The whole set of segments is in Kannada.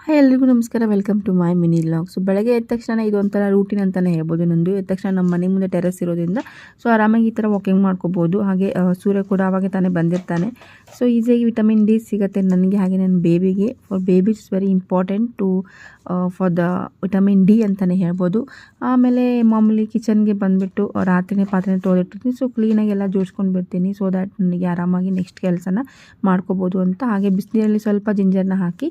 ಹಾಯ್ ಎಲ್ರಿಗೂ ನಮಸ್ಕಾರ, welcome to my mini vlog. So ಬೆಳಗ್ಗೆ ಎದ್ದ ತಕ್ಷಣ ಇದು ಒಂಥರ ರೂಟೀನ್ ಅಂತಲೇ ಹೇಳ್ಬೋದು. ನಂದು ಎದ್ದ ತಕ್ಷಣ ನಮ್ಮ ಮನೆ ಮುಂದೆ ಟೆರೆಸ್ ಇರೋದ್ರಿಂದ ಸೊ ಆರಾಮಾಗಿ ಈ ಥರ ವಾಕಿಂಗ್ ಮಾಡ್ಕೋಬೋದು. ಹಾಗೆ ಸೂರ್ಯ ಕೂಡ ಆವಾಗ ತಾನೇ ಬಂದಿರ್ತಾನೆ. ಸೊ ಈಸಿಯಾಗಿ ವಿಟಮಿನ್ ಡಿ ಸಿಗುತ್ತೆ ನನಗೆ, ಹಾಗೆ ನನ್ನ ಬೇಬಿಗೆ. For baby it's very important to for the vitamin D ಅಂತಲೇ ಹೇಳ್ಬೋದು. ಆಮೇಲೆ ಮಾಮೂಲಿ ಕಿಚನ್ಗೆ ಬಂದುಬಿಟ್ಟು ರಾತ್ರಿನೇ ಪಾತ್ರೆ ತೊಳೆದಿಟ್ಟಿರ್ತೀನಿ. ಸೊ ಕ್ಲೀನಾಗಿ ಎಲ್ಲ ಜೋಡಿಸ್ಕೊಂಡು ಬಿಡ್ತೀನಿ, ಸೊ ದ್ಯಾಟ್ ನನಗೆ ಆರಾಮಾಗಿ ನೆಕ್ಸ್ಟ್ ಕೆಲಸನ ಮಾಡ್ಕೋಬೋದು ಅಂತ. ಹಾಗೆ ಬಿಸಿನೀರಲ್ಲಿ ಸ್ವಲ್ಪ ಜಿಂಜರ್ನ ಹಾಕಿ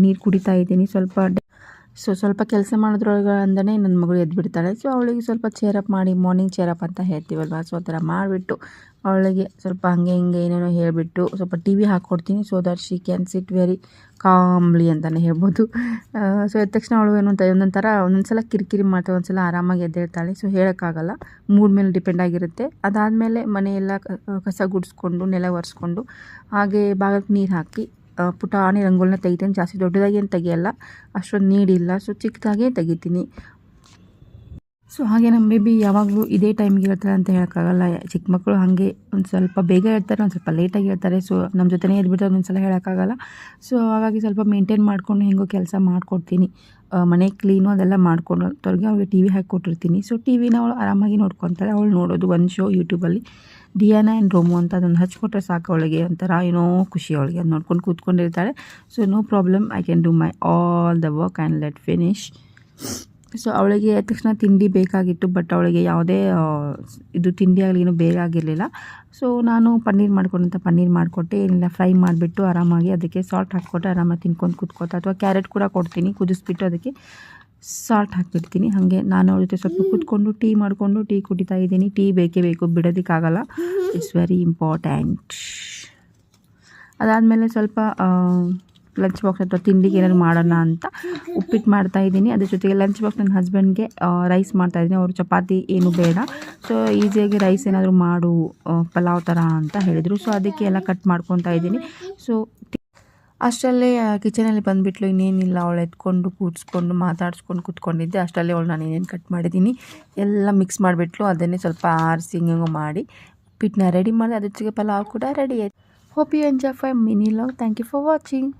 ನೀರು ಕುಡಿತಾ ಇದ್ದೀನಿ. ಸ್ವಲ್ಪ ಕೆಲಸ ಮಾಡೋದ್ರೊಳಗಂದನೇ ನನ್ನ ಮಗಳು ಎದ್ದುಬಿಡ್ತಾಳೆ. ಸೊ ಅವಳಿಗೆ ಸ್ವಲ್ಪ ಚೇರಪ್ ಮಾಡಿ, ಮಾರ್ನಿಂಗ್ ಚೇರಪ್ ಅಂತ ಹೇಳ್ತೀವಲ್ವ, ಸೊ ಆ ಥರ ಮಾಡಿಬಿಟ್ಟು ಅವಳಿಗೆ ಸ್ವಲ್ಪ ಹಂಗೆ ಹಿಂಗೆ ಏನೇನೋ ಹೇಳಿಬಿಟ್ಟು ಸ್ವಲ್ಪ ಟಿ ವಿ ಹಾಕ್ಕೊಡ್ತೀನಿ. So that she can sit very calmly ಅಂತಲೇ ಹೇಳ್ಬೋದು. ಸೊ ಎದ್ದ ತಕ್ಷಣ ಅವಳು ಒಂದೊಂದು ಸಲ ಕಿರಿಕಿರಿ ಮಾಡ್ತಾಳೆ, ಒಂದು ಸಲ ಆರಾಮಾಗಿ ಎದ್ದೇಳ್ತಾಳೆ. ಸೊ ಹೇಳೋಕ್ಕಾಗಲ್ಲ, ಮೂಡ್ ಮೇಲೆ ಡಿಪೆಂಡ್ ಆಗಿರುತ್ತೆ. ಅದಾದಮೇಲೆ ಮನೆಯೆಲ್ಲ ಕಸ ಗುಡಿಸ್ಕೊಂಡು ನೆಲ ಒರೆಸ್ಕೊಂಡು ಹಾಗೆ ಬಾಗಿಲಿಗೆ ನೀರು ಹಾಕಿ ಪುಟಾಣಿ ರಂಗೋಲಿನ ತೆಗಿತೀನಿ. ಜಾಸ್ತಿ ದೊಡ್ಡದಾಗಿ ಏನು ತೆಗಿಯಲ್ಲ, ಅಷ್ಟೊಂದು ನೀಡಿಲ್ಲ. ಸೊ ಚಿಕ್ಕದಾಗೇ ತೆಗಿತೀನಿ. ಸೊ ಹಾಗೆ ನಮ್ಮ ಬೇಬಿ ಯಾವಾಗಲೂ ಇದೇ ಟೈಮಿಗೆ ಇರ್ತಾರೆ ಅಂತ ಹೇಳೋಕ್ಕಾಗಲ್ಲ. ಚಿಕ್ಕ ಮಕ್ಕಳು ಹಾಗೆ ಒಂದು ಸ್ವಲ್ಪ ಬೇಗ ಹೇಳ್ತಾರೆ, ಒಂದು ಸ್ವಲ್ಪ ಲೇಟಾಗಿ ಹೇಳ್ತಾರೆ. ಸೊ ನಮ್ಮ ಜೊತೆನೇ ಎದ್ಬಿಟ್ರೆ ಒಂದೊಂದು ಸಲ ಹೇಳೋಕ್ಕಾಗಲ್ಲ. ಸೊ ಹಾಗಾಗಿ ಸ್ವಲ್ಪ ಮೇಂಟೈನ್ ಮಾಡಿಕೊಂಡು ಹೆಂಗೋ ಕೆಲಸ ಮಾಡಿಕೊಡ್ತೀನಿ. ಮನೆ ಕ್ಲೀನು ಅದೆಲ್ಲ ಮಾಡ್ಕೊಂಡು ಅವ್ಳಿಗೆ ಟಿ ವಿ ಹಾಕಿಕೊಟ್ಟಿರ್ತೀನಿ. ಸೊ ಟಿ ವಿನ ಅವಳು ಆರಾಮಾಗಿ ನೋಡ್ಕೊತಾಳೆ. ಅವಳು ನೋಡೋದು ಒಂದು ಶೋ ಯೂಟ್ಯೂಬಲ್ಲಿ ಡಿಯಾನಾ ಆ್ಯಂಡ್ ರೋಮೋ ಅಂತ, ಅದನ್ನು ಹಚ್ಕೊಟ್ರೆ ಸಾಕು ಅವಳಿಗೆ ಒಂಥರ ಏನೋ ಖುಷಿ ಅವಳಿಗೆ. ಅದು ನೋಡ್ಕೊಂಡು ಕೂತ್ಕೊಂಡಿರ್ತಾಳೆ. So no problem, I can do my all the work and let finish. So ಅವಳಿಗೆ ತಕ್ಷಣ ತಿಂಡಿ ಬೇಕಾಗಿತ್ತು, ಬಟ್ ಅವಳಿಗೆ ಯಾವುದೇ ಇದು ತಿಂಡಿ ಆಗಲಿ ಏನೂ ಬೇಕಾಗಿರಲಿಲ್ಲ. ಸೊ ನಾನು ಪನ್ನೀರ್ ಮಾಡಿಕೊಟ್ಟೆ. ಏನಿಲ್ಲ, ಫ್ರೈ ಮಾಡಿಬಿಟ್ಟು ಆರಾಮಾಗಿ ಅದಕ್ಕೆ ಸಾಲ್ಟ್ ಹಾಕ್ಕೊಟ್ಟೆ, ಆರಾಮಾಗಿ ತಿನ್ಕೊಂಡು ಕೂತ್ಕೋತಾ. ಅಥವಾ ಕ್ಯಾರೆಟ್ ಕೂಡ ಕೊಡ್ತೀನಿ, ಕುದಿಸ್ಬಿಟ್ಟು ಅದಕ್ಕೆ ಸಾಲ್ಟ್ ಹಾಕಿಬಿಡ್ತೀನಿ. ಹಾಗೆ ನಾನು ಅವ್ರ ಜೊತೆ ಸ್ವಲ್ಪ ಕೂತ್ಕೊಂಡು ಟೀ ಕುಡಿತಾ ಇದ್ದೀನಿ. ಟೀ ಬೇಕೇ ಬೇಕು, ಬಿಡೋದಕ್ಕಾಗಲ್ಲ. It's very important. ಅದಾದಮೇಲೆ ಸ್ವಲ್ಪ ಲಂಚ್ ಬಾಕ್ಸ್ ಅಥವಾ ತಿಂಡಿಗೆ ಏನಾದ್ರು ಮಾಡೋಣ ಅಂತ ಉಪ್ಪಿಟ್ಟು ಮಾಡ್ತಾಯಿದ್ದೀನಿ. ಅದ್ರ ಜೊತೆಗೆ ಲಂಚ್ ಬಾಕ್ಸ್ ನನ್ನ ಹಸ್ಬೆಂಡ್ಗೆ ರೈಸ್ ಮಾಡ್ತಾಯಿದ್ದೀನಿ. ಅವರು ಚಪಾತಿ ಏನು ಬೇಡ, ಸೊ ಈಸಿಯಾಗಿ ರೈಸ್ ಏನಾದರೂ ಮಾಡು, ಪಲಾವ್ ಥರ ಅಂತ ಹೇಳಿದರು. ಸೊ ಅದಕ್ಕೆ ಎಲ್ಲ ಕಟ್ ಮಾಡ್ಕೊತಾ ಇದ್ದೀನಿ. ಸೊ ಅಷ್ಟರಲ್ಲೇ ಕಿಚನಲ್ಲಿ ಬಂದುಬಿಟ್ಲು. ಇನ್ನೇನಿಲ್ಲ, ಅವಳು ಎತ್ಕೊಂಡು ಕೂಡಿಸ್ಕೊಂಡು ಮಾತಾಡಿಸ್ಕೊಂಡು ಕೂತ್ಕೊಂಡಿದ್ದೆ. ಅಷ್ಟರಲ್ಲೇ ಅವಳು ನಾನು ಏನೇನು ಕಟ್ ಮಾಡಿದ್ದೀನಿ ಎಲ್ಲ ಮಿಕ್ಸ್ ಮಾಡಿಬಿಟ್ಲು. ಅದನ್ನೇ ಸ್ವಲ್ಪ ಆರಿಸಿ ಹಿಂಗೆ ಮಾಡಿ ಉಪ್ಪಿಟ್ಟನ್ನ ರೆಡಿ ಮಾಡಿ, ಅದ್ರ ಜೊತೆಗೆ ಪಲಾವ್ ಕೂಡ ರೆಡಿ ಆಯಿತು. Hope you enjoy my mini vlog. Thank you for watching.